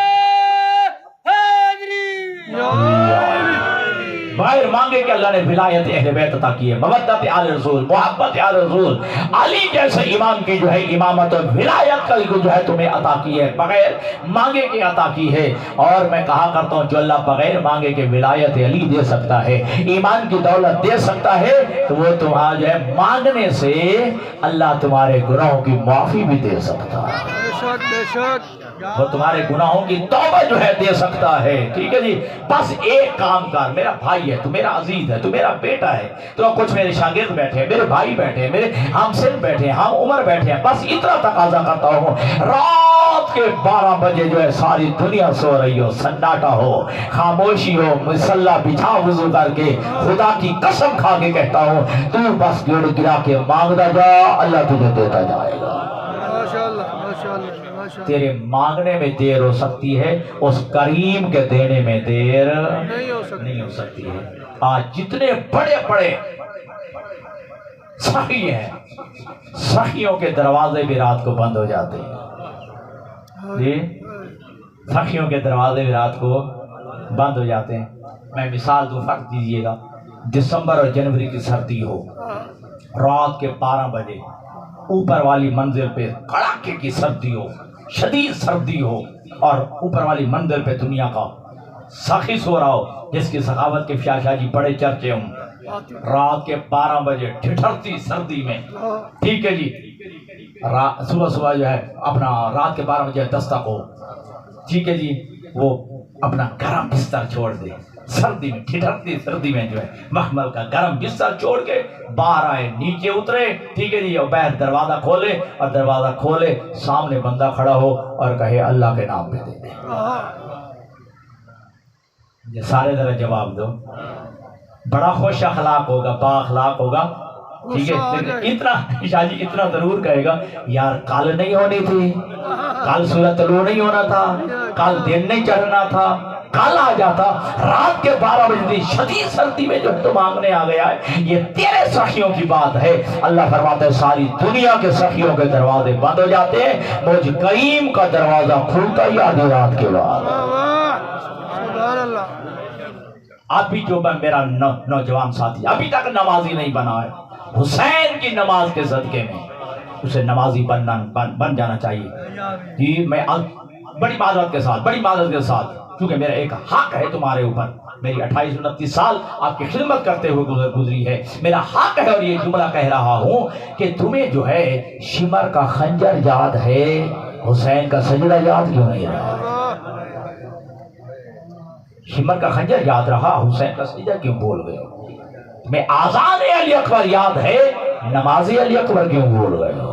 بغیر مانگے کہ اللہ نے ولایت اہل بیت عطا کی ہے، مودت آل رسول، محبت آل رسول، علی جیسے امام کی جو ہے امامت اور ولایت کا جو ہے تمہیں عطا کی ہے، بغیر مانگے کے عطا کی ہے۔ اور میں کہا کرتا ہوں جو اللہ بغیر مانگے کے ولایت علی دے سکتا ہے، ایمان کی دولت دے سکتا ہے، تو وہ تمہارا جو ہے مانگنے سے اللہ تمہارے گناہوں کی معافی بھی دے سکتا ہے، بے شک، بے شک، وہ تمہارے گناہوں کی توبہ جو ہے دے سکتا ہے، ٹھیک ہے جی۔ بس ایک کام کر میرا بھائی، بھائی ہے، تو میرا عزیز ہے، تو میرا بیٹا ہے، تو کچھ میرے شاگرد بیٹھے ہیں، میرے بھائی بیٹھے ہیں، میرے ہم سن بیٹھے ہیں، ہم عمر بیٹھے ہیں، بس اتنا تقاضا کرتا ہوں رات کے 12 بجے جو ہے ساری دنیا سو رہی ہو، سناٹا ہو، خاموشی ہو، مصلی بچھا وضو کر کے خدا کی قسم کھا کے کہتا ہوں تو بس گڑ گرا کے مانگتا جا، اللہ تجھے دیتا جائے گا۔ ماشاءاللہ ماشاءاللہ ماشاءاللہ۔ تیرے مانگنے میں دیر ہو سکتی ہے، اس کریم کے دینے میں دیر نہیں ہو سکتی ہے۔ آج جتنے بڑے بڑے سخی ہیں، سخیوں کے دروازے بھی رات کو بند ہو جاتے ہیں، جی سخیوں کے دروازے بھی رات کو بند ہو جاتے ہیں۔ میں مثال دوں، فرق دیجئے گا، دسمبر اور جنوری کی سردی ہو، رات کے 12 بجے اوپر والی منزل پہ کڑاکے کی سردی ہو، شدید سردی ہو، اور اوپر والی منزل پہ دنیا کا سخی سو رہا ہو جس کی سخاوت کے شاہ جی بڑے چرچے ہوں، رات کے 12 بجے ٹھٹھرتی سردی میں، ٹھیک ہے جی، صبح صبح جو ہے اپنا رات کے 12 بجے دستک ہو، ٹھیک ہے جی، وہ اپنا گرم بستر چھوڑ دے، سردی میں ٹھٹھرتی سردی میں جو ہے محمل کا گرم بستر چھوڑ کے باہر آئے، نیچے اترے، ٹھیک ہے جی، اور باہر دروازہ کھولے، اور دروازہ کھولے سامنے بندہ کھڑا ہو اور کہے اللہ کے نام پہ دے دے۔ یہ سارے ذرا جواب دو، بڑا خوش اخلاق ہوگا، با اخلاق ہوگا، ٹھیک ہے، لیکن اتنا شاہ جی اتنا ضرور کہے گا یار کل نہیں ہونی تھی، کل سورج طلوع نہیں ہونا تھا، کل دن نہیں چڑھنا تھا، کل آ جاتا، رات کے 12 بجے شدید سردی میں جو تو مانگنے آ گیا ہے، یہ تیرے سخیوں کی بات ہے۔ اللہ فرماتا ہے ساری دنیا کے سخیوں کے دروازے بند ہو جاتے ہیں، مجھ کریم کا دروازہ کھلتا ہی آدھی رات کے بعد۔ سبحان اللہ۔ ابھی جو میرا نوجوان ساتھی ابھی تک نمازی نہیں بنا ہے، حسین کی نماز کے صدقے میں اسے نمازی بن جانا چاہیے۔ جی میں بڑی معذرت کے ساتھ کیونکہ میرا ایک حق ہے تمہارے اوپر، میری 28-29 سال آپ کی خدمت کرتے ہوئے گزری ہے، میرا حق ہے، اور یہ جملہ کہہ رہا ہوں کہ تمہیں جو ہے شمر کا خنجر یاد ہے، حسین کا سجدہ یاد کیوں نہیں رہا؟ شمر کا خنجر یاد رہا، حسین کا سجدہ کیوں بول گئے؟ میں آذان علی اکبر یاد ہے، نماز علی اکبر کیوں بول گئے ہو؟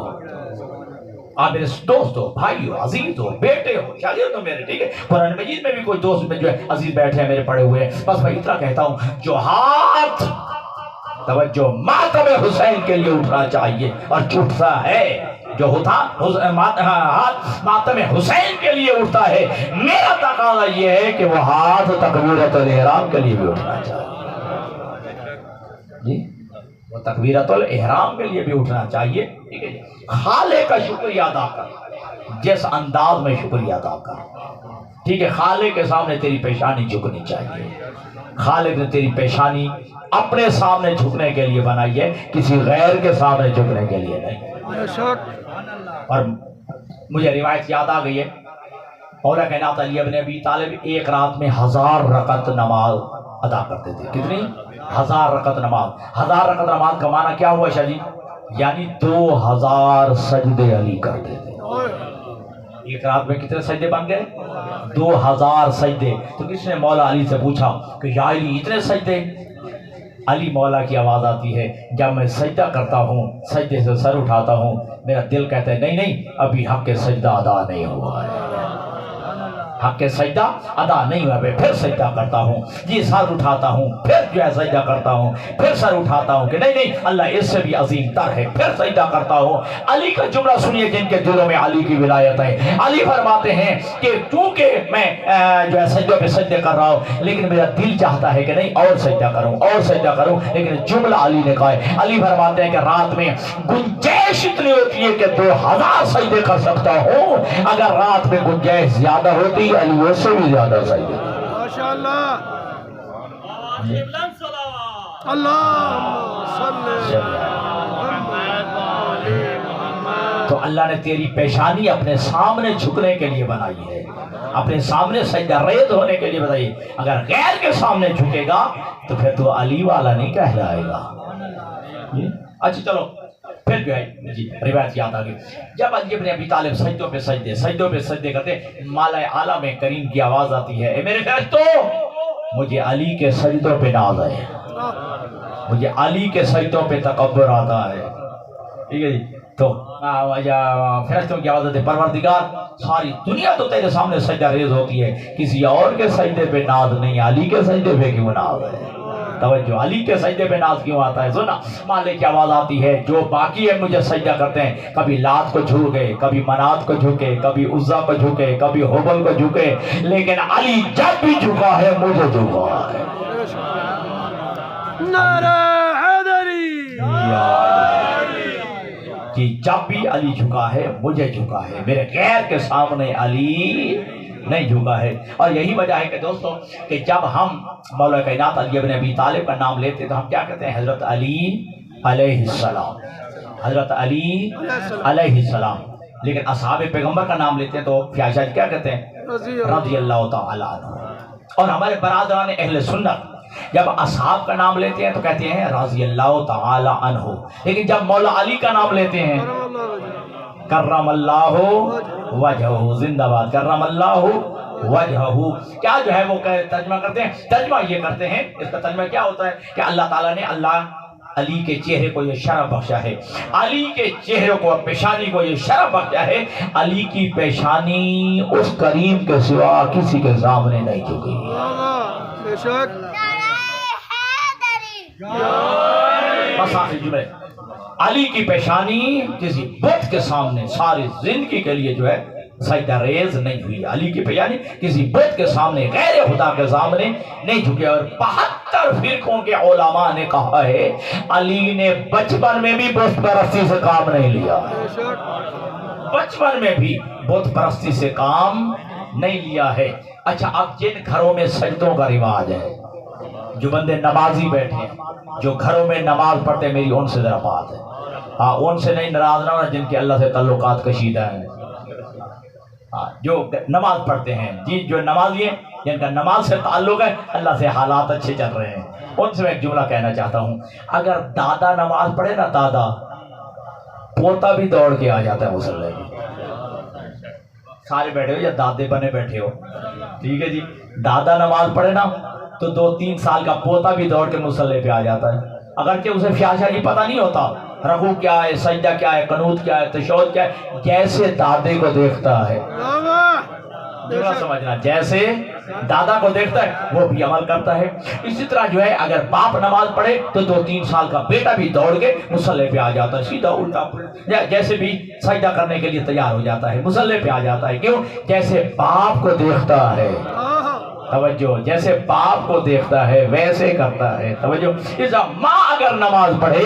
آپ میرے دوست ہو، بھائی ہو، عزیز ہو، بیٹے ہو، شاگرد ہو میرے، ٹھیک ہے، قرآن مجید میں بھی کوئی دوست میں جو ہے عزیز بیٹھے ہیں میرے پڑے ہوئے ہیں، بس میں اتنا کہتا ہوں جو ہاتھ توجہ ماتم حسین کے لیے اٹھنا چاہیے اور اٹھتا ہے، جو ہاتھ ماتم حسین کے لیے اٹھتا ہے، میرا تقاضا یہ ہے کہ وہ ہاتھ تکبیرۃ الاحرام کے لیے بھی اٹھنا چاہیے، جی وہ تکبیرۃ الاحرام کے لیے بھی اٹھنا چاہیے، ٹھیک ہے، خالق کا شکریہ ادا کر، جس انداز میں شکریہ ادا کر، ٹھیک ہے، خالق کے سامنے تیری پیشانی جھکنی چاہیے، خالق نے تیری پیشانی اپنے سامنے جھکنے کے لیے بنائی ہے، کسی غیر کے سامنے جھکنے کے لیے نہیں۔ اور مجھے روایت یاد آ گئی ہے، مولا کائنات علی ابن ابی طالب ایک رات میں 1000 رکعت نماز ادا کرتے تھے، کتنی؟ 1000 رکعت نماز۔ 1000 رکعت نماز کا معنی کیا ہوا شاہ جی؟ یعنی 2000 سجدے علی کرتے تھے۔ ایک رات میں کتنے سجدے بن گئے؟ 2000 سجدے۔ تو کس نے مولا علی سے پوچھا کہ یا علی اتنے سجدے؟ علی مولا کی آواز آتی ہے، جب میں سجدہ کرتا ہوں، سجدے سے سر اٹھاتا ہوں، میرا دل کہتا ہے نہیں نہیں ابھی حق کے سجدہ ادا نہیں ہوا ہے، حق کے سجدہ ادا نہیں ہوا، میں پھر سجدہ کرتا ہوں، یہ سر اٹھاتا ہوں، پھر جو ہے سجدہ کرتا ہوں، پھر سر اٹھاتا ہوں کہ نہیں نہیں اللہ اس سے بھی عظیم تر ہے، پھر سجدہ کرتا ہوں۔ علی کا جملہ سنیے جن کے دلوں میں علی کی ولایت ہے، علی فرماتے ہیں کہ چونکہ میں جو ہے سجدوں پہ سجدے کر رہا ہوں لیکن میرا دل چاہتا ہے کہ نہیں اور سجدہ کروں اور سجدہ کروں، لیکن جملہ علی نے کہا ہے۔ علی فرماتے ہیں کہ رات میں گنجائش اتنی ہوتی ہے کہ 2000 سجدے کر سکتا ہوں، اگر رات میں گنجائش زیادہ ہوتی علی اس سے بھی زیادہ سجدے۔ ماشاءاللہ، اللہم صلی تو اللہ نے تیری پیشانی اپنے سامنے جھکنے کے لیے بنائی ہے، اپنے سامنے سجدہ ریز ہونے کے لیے بنائی ہے۔ اگر غیر کے سامنے جھکے گا تو پھر تو علی والا نہیں کہلائے گا۔ اچھا چلو پھر جو ہے جی روایت یاد آ گئی، جب علی ابن ابی طالب سجدوں پہ سجدے کرتے، مالا اعلیٰ میں کریم کی آواز آتی ہے، اے میرے فرشتوں مجھے علی کے سجدوں پہ ناز ہے، مجھے علی کے سجدوں پہ تکبر آتا ہے. ٹھیک ہے جی. تو فرشتوں کی آواز ہے پروردگار ساری دنیا تو تیرے سامنے سجدہ ریز ہوتی ہے، کسی اور کے سجدے پہ ناز نہیں، علی کے سجدے پہ کیوں ناز ہے؟ توجہ، علی کے سجدے پہ ناز کیوں آتا ہے؟ سنا مالک کی آواز آتی ہے جو باقی ہے مجھے سجدہ کرتے ہیں، کبھی لات کو جھک گئے، کبھی منات کو جھکے، کبھی عزا کو جھکے، کبھی حبل کو جھکے، لیکن علی جب بھی جھکا ہے مجھے جھکا ہے. نعرہ حیدری، کہ جب بھی علی جھکا ہے مجھے جھکا ہے، میرے غیر کے سامنے علی نہیں جھکا ہے. اور یہی وجہ ہے کہ دوستو کہ جب ہم مولا کائنات علی ابن ابی طالب کا نام لیتے تو ہم کیا کہتے ہیں؟ حضرت علی علیہ السلام، حضرت علی علیہ السلام. لیکن اصحاب پیغمبر کا نام لیتے ہیں تو فیاض کیا کہتے ہیں؟ رضی اللہ تعالی عنہ. اور ہمارے برادران اہل سنت جب اصحاب کا نام لیتے ہیں تو کہتے ہیں رضی اللہ تعالی عنہ، لیکن جب مولا علی کا نام لیتے ہیں کرم اللہ وجہہ، زندہ باد کرم اللہ وجہہ، کیا جو ہے وہ ترجمہ کرتے ہیں؟ ترجمہ یہ کرتے ہیں، اس کا ترجمہ کیا ہوتا ہے کہ اللہ تعالیٰ نے علی کے چہرے کو یہ شرف بخشا ہے، علی کے چہرے کو پیشانی کو یہ شرف بخشا ہے، علی کی پیشانی اس کریم کے سوا کسی کے سامنے نہیں جھکی. بے شک بس آخری جملے، علی کی پیشانی کسی بت کے سامنے ساری زندگی کے لیے جو ہے سجدہ ریز نہیں ہوئی. علی کی پیشانی کسی بت کے سامنے، غیر خدا کے سامنے نہیں جھکے. اور 72 فرقوں کے علماء نے کہا ہے علی نے بچپن میں بھی بت پرستی سے کام نہیں لیا، بچپن میں بھی بت پرستی سے کام نہیں لیا ہے. اچھا، اب جن گھروں میں سجدوں کا رواج ہے، جو بندے نمازی بیٹھے ہیں، جو گھروں میں نماز پڑھتے ہیں، میری ان سے ذرا بات ہے. ہاں، ان سے نہیں ناراض نہ ہونا جن کے اللہ سے تعلقات کشیدہ ہیں. ہاں، جو نماز پڑھتے ہیں، جی جو نمازی ہیں جن کا نماز سے تعلق ہے، اللہ سے حالات اچھے چل رہے ہیں، ان سے میں ایک جملہ کہنا چاہتا ہوں. اگر دادا نماز پڑھے نا، دادا، پوتا بھی دوڑ کے آ جاتا ہے مصلی میں. سارے بیٹھے ہو یا دادے بنے بیٹھے ہو، ٹھیک ہے جی، دادا نماز پڑھے نا تو 2-3 سال کا پوتا بھی دوڑ کے مصلی پہ آ جاتا ہے، اگرچہ اسے فیاشا پتہ نہیں ہوتا رکوع کیا ہے، سجدہ کیا ہے، قنوت کیا ہے، تشہد کیا ہے. جیسے دادے کو دیکھتا ہے، جملہ سمجھنا، جیسے دادا کو دیکھتا ہے وہ بھی عمل کرتا ہے. اسی طرح جو ہے اگر باپ نماز پڑھے تو 2-3 سال کا بیٹا بھی دوڑ کے مصلی پہ آ جاتا ہے، سیدھا الٹا جیسے بھی سجدہ کرنے کے لیے تیار ہو جاتا ہے، مصلی پہ آ جاتا ہے. کیوں؟ جیسے باپ کو دیکھتا ہے. توجہ، جیسے باپ کو دیکھتا ہے ویسے کرتا ہے. توجہ، اس ماں اگر نماز پڑھے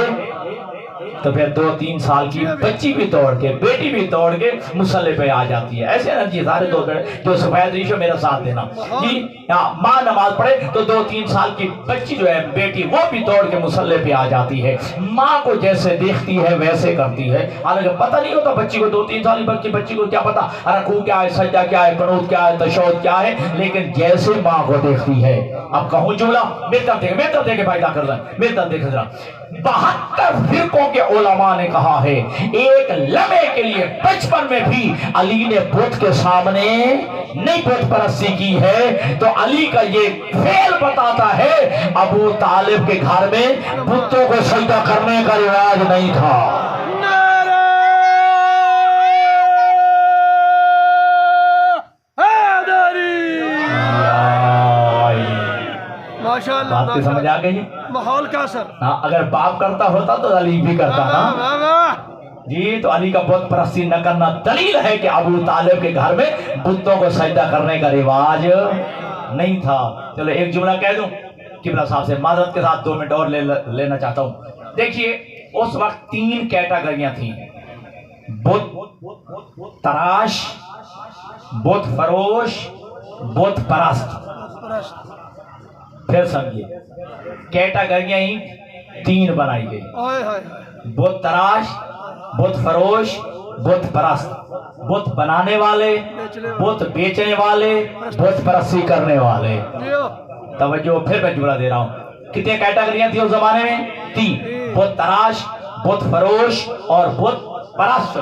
تو پھر 2-3 سال کی بچی بھی دوڑ کے، بیٹی بھی دوڑ کے مصلی پہ آ جاتی ہے. ایسے نا جی، سارے دوڑ جو سفید ریشو میرا ساتھ دینا جی. ماں نماز پڑھے تو 2-3 سال کی بچی جو ہے بیٹی، وہ بھی دوڑ کے مصلی پہ آ جاتی ہے. ماں کو جیسے دیکھتی ہے ویسے کرتی ہے. حالانکہ پتہ نہیں ہوتا بچی کو، 2-3 سال کی بچی کو کیا پتا رکوع کیا ہے، سجدہ کیا ہے، قنوت کیا ہے، تشہد کیا ہے، لیکن جیسے ماں کو دیکھتی ہے. اب کہوں جملہ، میرے طرف دیکھے بھائی، کر رہا ہے میرے طرف دیکھے ذرا. 72 فرقوں کے علماء نے کہا ہے ایک لمحے کے لیے بچپن میں بھی علی نے بت کے سامنے نہیں بت پرستی کی ہے. تو علی کا یہ فعل بتاتا ہے ابو طالب کے گھر میں بتوں کو سجدہ کرنے کا رواج نہیں تھا. بات کی سمجھ آ گئی؟ ماحول کا اثر. ہاں، اگر باپ کرتا ہوتا تو علی بھی کرتا نا جی. تو علی کا بت پرستی نہ کرنا دلیل ہے کہ ابو طالب کے گھر میں بتوں کو سجدہ کرنے کا رواج نہیں تھا. چلو ایک جملہ کہہ دوں، قبلہ صاحب سے معذرت کے ساتھ 2 منٹ اور لینا چاہتا ہوں. دیکھیے، اس وقت 3 کیٹیگریاں تھیں: بت تراش، بت فروش، بت پرست. پھر سمجھیے، کیٹیگریاں ہی 3 بنائی گئی: بت تراش، بت فروش، بت پرست. بت بنانے والے، بت بیچنے والے، بت پرستی کرنے والے. توجہ، پھر میں جملہ دے رہا ہوں. کتنے کیٹیگریاں تھیں اس زمانے میں؟ 3: بت تراش، بت فروش اور بت پرست.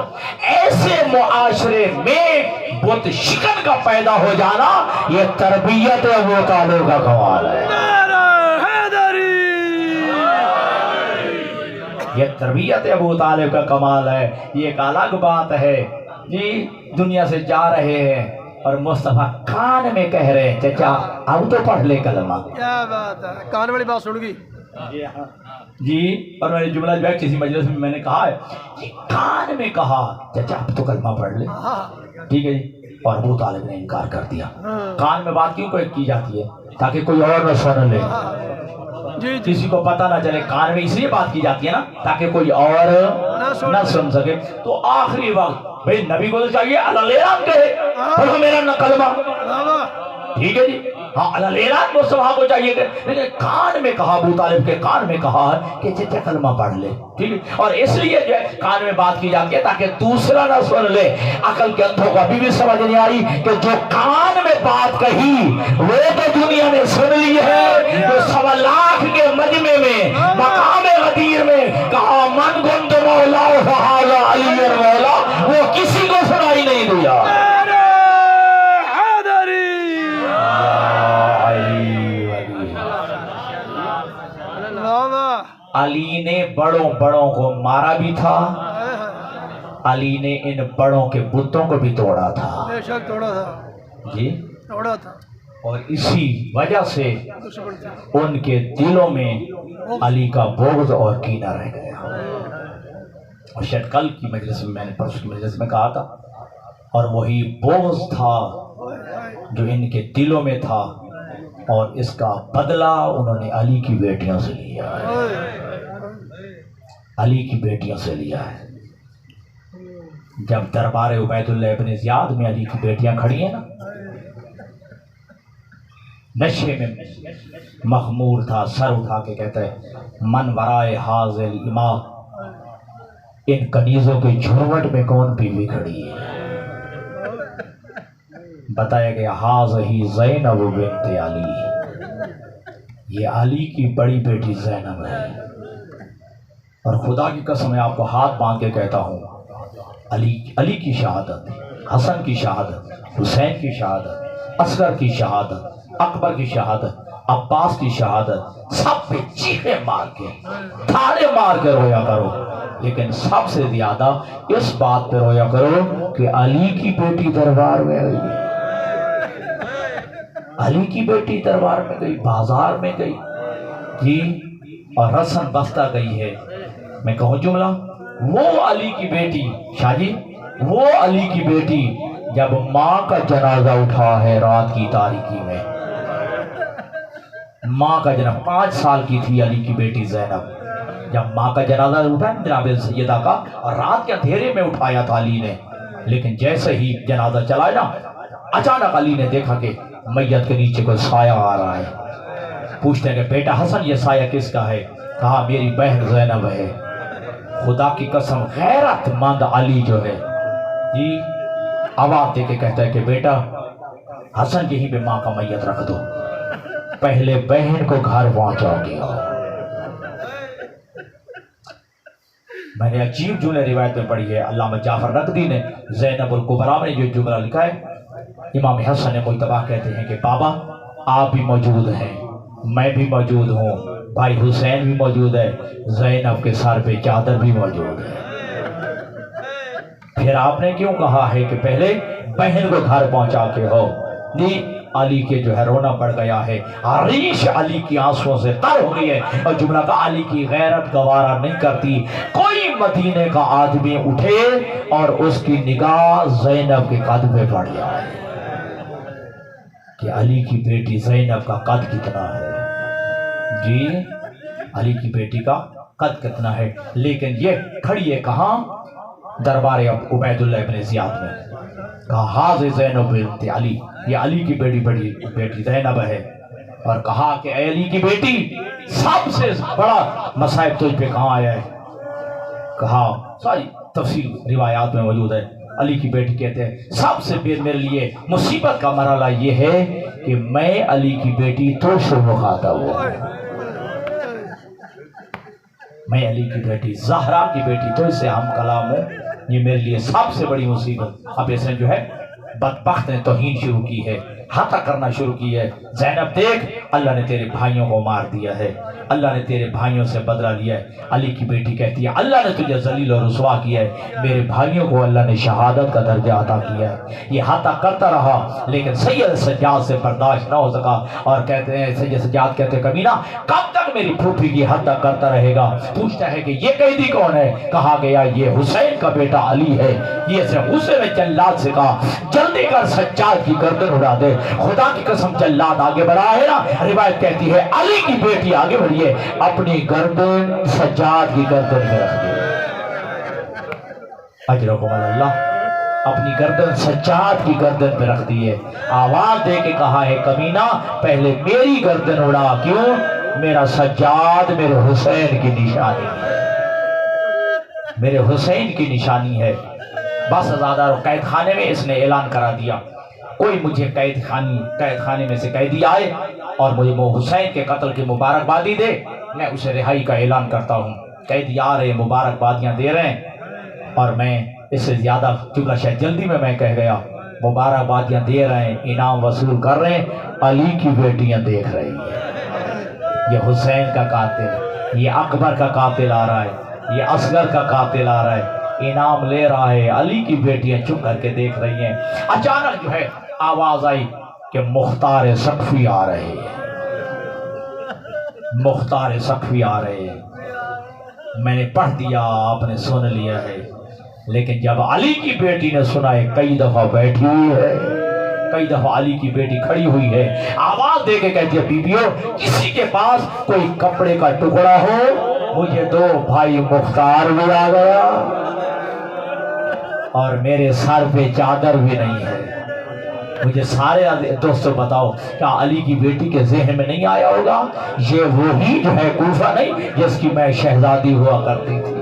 ایسے معاشرے میں بت شکن کا پیدا ہو جانا یہ تربیت ابو طالب کا کمال ہے. نعرہ حیدری. یہ تربیت ابو طالب کا کمال ہے. یہ ایک الگ بات ہے جی. دنیا سے جا رہے ہیں اور مصطفیٰ کان میں کہہ رہے ہیں چچا اب تو پڑھ لے کلمہ. کیا بات ہے, کان والی بات سن گئی. جی اور میں نے جملہ جو ہے کسی مجلس میں نے کہا ہے کہ کان میں کہا چچا اب تو کلمہ پڑھ لے. ٹھیک ہے جی. اور ابو طالب نے انکار کر دیا. کان میں بات کیوں کی جاتی ہے؟ تاکہ کوئی اور نہ سن لے, کسی کو پتہ نہ چلے. کان میں اس لیے بات کی جاتی ہے نا تاکہ کوئی اور نہ سن سکے. تو آخری وقت بھئی نبی کو تو چاہیے اللہ اعلان کرے پڑھو میرا نہ کلمہ. ٹھیک ہے جی. ہاں اللہ اعلان مصطفیٰ کو چاہیے کہ لیکن کان میں کہا, ابو طالب کے کان میں کہا کہ چچا کلمہ پڑھ لے. ٹھیک ہے. اور اس لیے جو ہے کان میں بات کی جاتی ہے تاکہ دوسرا نہ سن لے. عقل کے اندھوں کو ابھی بھی سمجھ نہیں آئی کہ جو کان میں بات کہی وہ تو دنیا نے سن لی ہے. جو 1.25 لاکھ کے مجمع میں مقام غدیر میں کہا من کنت مولا فہذا علی مولا, وہ کسی کو سنائی نہیں دیا. علی نے بڑوں کو مارا بھی تھا, علی نے ان بڑوں کے بتوں کو بھی توڑا تھا. بے شک توڑا تھا جی توڑا تھا. اور اسی وجہ سے ان کے دلوں میں علی کا بغض اور کینہ رہ گیا. اور شاید کل کی مجلس میں, میں نے پرسوں کی مجلس میں کہا تھا, اور وہی بغض تھا جو ان کے دلوں میں تھا, اور اس کا بدلہ انہوں نے علی کی بیٹیوں سے لیا ہے. علی کی بیٹیوں سے لیا ہے. جب دربار عبید اللہ ابن زیاد میں علی کی بیٹیاں کھڑی ہیں نا, نشے میں مخمور تھا, سر اٹھا کے کہتا ہے من ورائے حاضر امام, ان کنیزوں کے جھرمٹ میں کون بیوی کھڑی ہے؟ بتایا گیا حاضہی زینب بنت علی, یہ علی کی بڑی بیٹی زینب ہے. اور خدا کی قسم میں آپ کو ہاتھ باندھ کے کہتا ہوں, علی کی شہادت, حسن کی شہادت, حسین کی شہادت, اصغر کی شہادت, اکبر کی شہادت, عباس کی شہادت, سب پہ چیخے مار کے تھاڑے مار کے رویا کرو, لیکن سب سے زیادہ اس بات پہ رویا کرو کہ علی کی بیٹی دربار میں گئی, علی کی بیٹی دربار میں گئی, بازار میں گئی جی, اور رسن بستہ گئی ہے. میں کہوں جملہ, وہ علی کی بیٹی شاہ جی, وہ علی کی بیٹی جب ماں کا جنازہ اٹھا ہے رات کی تاریکی میں, ماں کا جنازہ 5 سال کی تھی علی کی بیٹی زینب, جب ماں کا جنازہ اٹھا جناب سیدہ کا, اور رات کے اندھیرے میں اٹھایا تھا علی نے. لیکن جیسے ہی جنازہ چلا نا, اچانک علی نے دیکھا کہ میت کے نیچے کوئی سایہ آ رہا ہے. پوچھتے ہیں کہ بیٹا حسن یہ سایہ کس کا ہے؟ کہا میری بہن زینب ہے. خدا کی قسم غیرت مند علی جو ہے جی, آواز دے کے کہتا ہے کہ بیٹا حسن یہیں پہ ماں کا میت رکھ دو, پہلے بہن کو گھر پہنچاؤ گے. میں نے عجیب جملے روایت میں پڑھی ہے, علامہ جعفر نقدی نے زینب الکبریٰ میں جو جملہ لکھا ہے, امام حسن مجتبیٰ کہتے ہیں کہ بابا آپ بھی موجود ہیں, میں بھی موجود ہوں, بھائی حسین بھی موجود ہے, زینب کے سر پہ چادر بھی موجود ہے. پھر آپ نے کیوں کہا ہے کہ پہلے بہن کو گھر پہنچا کے ہو؟ نہیں, علی کے جو ہے رونا پڑ گیا ہے, ریش علی کی آنسوں سے تر ہو گئی ہے, اور جملہ کا علی کی غیرت گوارا نہیں کرتی. کوئی مدینے کا آدمی اٹھے اور اس کی نگاہ زینب کے قد پہ پڑ جائے کہ علی کی بیٹی زینب کا قد کتنا ہے جی, علی کی بیٹی کا قد کتنا ہے. لیکن یہ کھڑی ہے کہاں؟ دربار عبید اللہ ابن زیاد میں. کہا حاضر زینب بنت علی, یہ علی کی بڑی بیٹی زینب ہے. اور کہا کہ اے علی کی بیٹی, سب سے بڑا مصائب تجھ پہ کہاں آیا ہے؟ کہا ساری تفصیل روایات میں موجود ہے. علی کی بیٹی کہتے ہیں سب سے میرے لیے مصیبت کا مرحلہ یہ ہے کہ میں علی کی بیٹی تو سے مخاطب ہوں, میں علی کی بیٹی زہرا کی بیٹی تو سے ہم کلام ہوں, یہ میرے لیے سب سے بڑی مصیبت. اب اس نے جو ہے بدبخت نے توہین شروع کی ہے، ہاتھا کرنا شروع کی ہے۔ زینب دیکھ، اللہ نے تیرے بھائیوں کو مار دیا ہے، اللہ نے تیرے بھائیوں سے بدلہ لیا ہے۔ علی کی بیٹی کہتی ہے اللہ نے تجھے ذلیل و رسوا کیا ہے، میرے بھائیوں کو اللہ نے شہادت کا درجہ عطا کیا ہے۔ یہ ہاتھا کرتا رہا لیکن سید سجاد سے برداشت نہ ہو سکا، اور کہتے ہیں سید سجاد کہتے ہیں کمینہ کب تک میری پھوپھی کی ہاتھا کرتا رہے گا؟ پوچھتا ہے کہ یہ قیدی کون ہے؟ کہا گیا یہ حسین کا بیٹا علی ہے۔ یہ سے غصے میں جلاد سے کہا جلدی کر سجاد کی گردن اڑا دے۔ خدا کی قسم جلاد آگے بڑھا ہے نا، روایت کہتی ہے علی کی بیٹی آگے بڑھی ہے، اپنی گردن سجاد کی گردن میں رکھ دی۔ اجرکم اللہ، اپنی گردن سجاد کی گردن پہ رکھ دی ہے۔ آواز دے کے کہا ہے کمینہ پہلے میری گردن اڑا، کیوں؟ میرا سجاد میرے حسین کی نشانی ہے، میرے حسین کی نشانی ہے۔ بس آزادار قید خانے میں اس نے اعلان کرا دیا کوئی مجھے قید خانے میں سے قیدی آئے اور مجھے وہ حسین کے قتل کی مبارکبادی دے، میں اسے رہائی کا اعلان کرتا ہوں۔ قیدی آ رہے مبارکبادیاں دے رہے ہیں، اور میں اس سے زیادہ جملہ شاید جلدی میں کہہ گیا، مبارکبادیاں دے رہے ہیں، انعام وصول کر رہے ہیں، علی کی بیٹیاں دیکھ رہی ہیں۔ یہ حسین کا قاتل، یہ اکبر کا قاتل آ رہا ہے، یہ اصغر کا قاتل آ رہا ہے، انعام لے رہا ہے، علی کی بیٹیاں چپ کر کے دیکھ رہی ہیں۔ اچانک جو ہے آواز آئی کہ مختار سقفی آ رہے ہیں، مختار سقفی آ رہے ہیں۔ میں نے پڑھ دیا، آپ نے سن لیا ہے، لیکن جب علی کی بیٹی نے سنا ہے کئی دفعہ بیٹھی ہوئی ہے، کئی دفعہ علی کی بیٹی کھڑی ہوئی ہے، آواز دے کے کہتی ہے بیبیو کسی کے پاس کوئی کپڑے کا ٹکڑا ہو مجھے دو، بھائی مختار بھی آ گیا اور میرے سر پہ چادر بھی نہیں ہے۔ مجھے سارے دوستوں بتاؤ کیا علی کی بیٹی کے ذہن میں نہیں آیا ہوگا یہ وہی جو ہے کوفہ نہیں جس کی میں شہزادی ہوا کرتی تھی،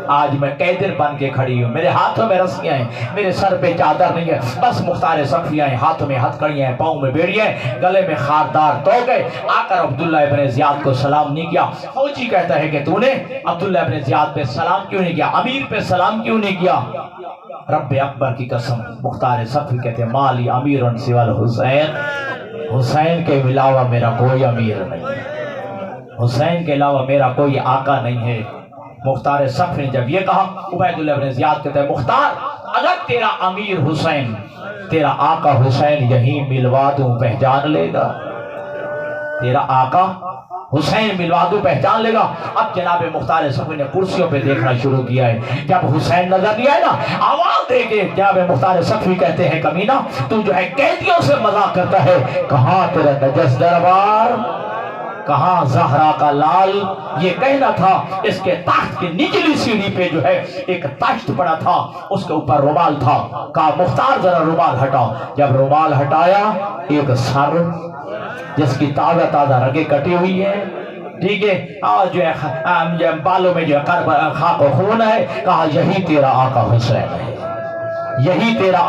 آج میں قیدر بن کے کھڑی ہوں، میرے ہاتھوں میں رسیاں ہیں، میرے سر پہ چادر نہیں ہے، بس مختار سقفیاں ہیں، ہاتھوں میں ہتھکڑیاں ہیں، پاؤں میں بیڑیاں ہیں، گلے میں خاردار توگے۔ آ کر عبداللہ ابن زیاد کو سلام نہیں کیا۔ فوجی کہتا ہے کہ تو نے عبداللہ ابن زیاد پہ سلام کیوں نہیں کیا، امیر پہ سلام کیوں نہیں کیا؟ رب اکبر کی قسم، مختار سقفی کہتے ہیں مالی امیر سوی الحسین، حسین کے علاوہ میرا کوئی امیر نہیں ہے، حسین کے علاوہ میرا کوئی آقا نہیں ہے۔ مختار سقفی نے جب یہ کہا، عبید اللہ بن زیاد کہتے ہیں مختار اگر تیرا امیر حسین، تیرا آقا حسین یہیں ملوا دوں پہچان لے گا، تیرا آقا حسین ملوا دوں پہچان لے گا۔ اب جناب مختار سقفی نے کرسیوں پہ دیکھنا شروع کیا ہے، جب حسین نظر نہیں آئے نا آواز دے کے جناب مختار سقفی کہتے ہیں کمینہ تو جو ہے قیدیوں سے مذاق کرتا ہے، کہاں تیرا نجس دربار، کہاں زہرا کا لال؟ یہ کہنا تھا اس کے تخت کی نچلی سیڑھی پہ جو ہے ایک تخت پڑا تھا، اس کے اوپر رومال تھا، کہا مختار ذرا رومال ہٹا۔ جب رومال ہٹایا ایک سر جس کی تازہ تازہ رگیں کٹی ہوئی ہیں، ٹھیک ہے، اور جو ہے بالوں میں جو ہے خاک و خون ہے، کہا یہی تیرا آقا حسین ہے، یہی تیرا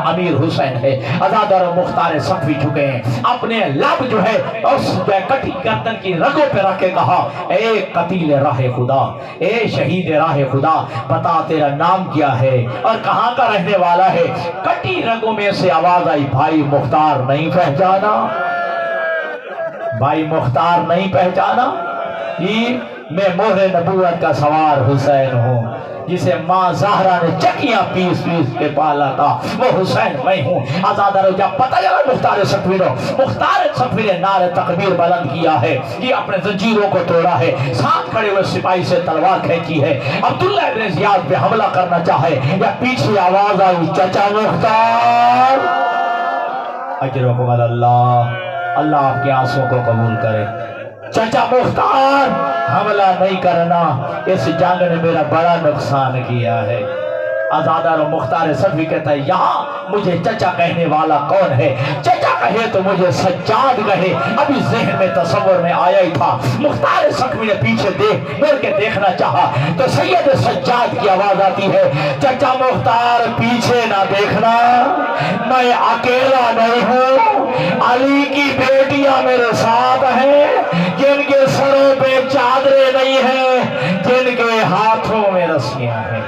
امیر حسین ہے۔ عزادار و مختار سقفی چکے ہیں، اپنے لب جو ہے اس کٹی گردن کی رگوں پہ رکھ کے کہا اے قتیل راہ خدا، اے شہید راہ خدا، بتا تیرا نام کیا ہے اور کہاں کا رہنے والا ہے؟ کٹی رگوں میں سے آواز آئی بھائی مختار نہیں پہچانا، بھائی مختار نہیں پہچانا؟ میں مہر نبوت کا سوار حسین ہوں، جسے ماں زہرا نے چکیاں پیس پیس کے پالا تھا، وہ حسین میں ہوں۔ آزادہ رو جب پتہ چلا مختار سقفی نے نعرہ تکبیر بلند کیا ہے، یہ اپنے زنجیروں کو توڑا ہے، ساتھ کھڑے ہوئے سپاہی سے تلوار کھینچی ہے، عبداللہ ابن زیاد پہ حملہ کرنا چاہے، یا پیچھے آواز آئی چچا مختار، اجرکم اللہ، اللہ آپ کے آنسوں کو قبول کرے۔ چچا مختار حملہ نہیں کرنا، اس جنگ نے میرا بڑا نقصان کیا ہے۔ آزادار و مختار سقفی کہتا ہے یہاں مجھے چچا کہنے والا کون ہے؟ چچا کہے تو مجھے سجاد کہے، ابھی ذہن میں تصور میں آیا ہی تھا۔ مختار سقفی نے پیچھے مڑ کے دیکھنا چاہا تو سید سجاد کی آواز آتی ہے چچا مختار پیچھے نہ دیکھنا، میں اکیلا نہیں ہوں، علی کی بیٹیاں میرے ساتھ ہیں، جن کے سروں پہ چادریں نہیں ہیں، جن کے ہاتھوں میں رسیاں ہیں۔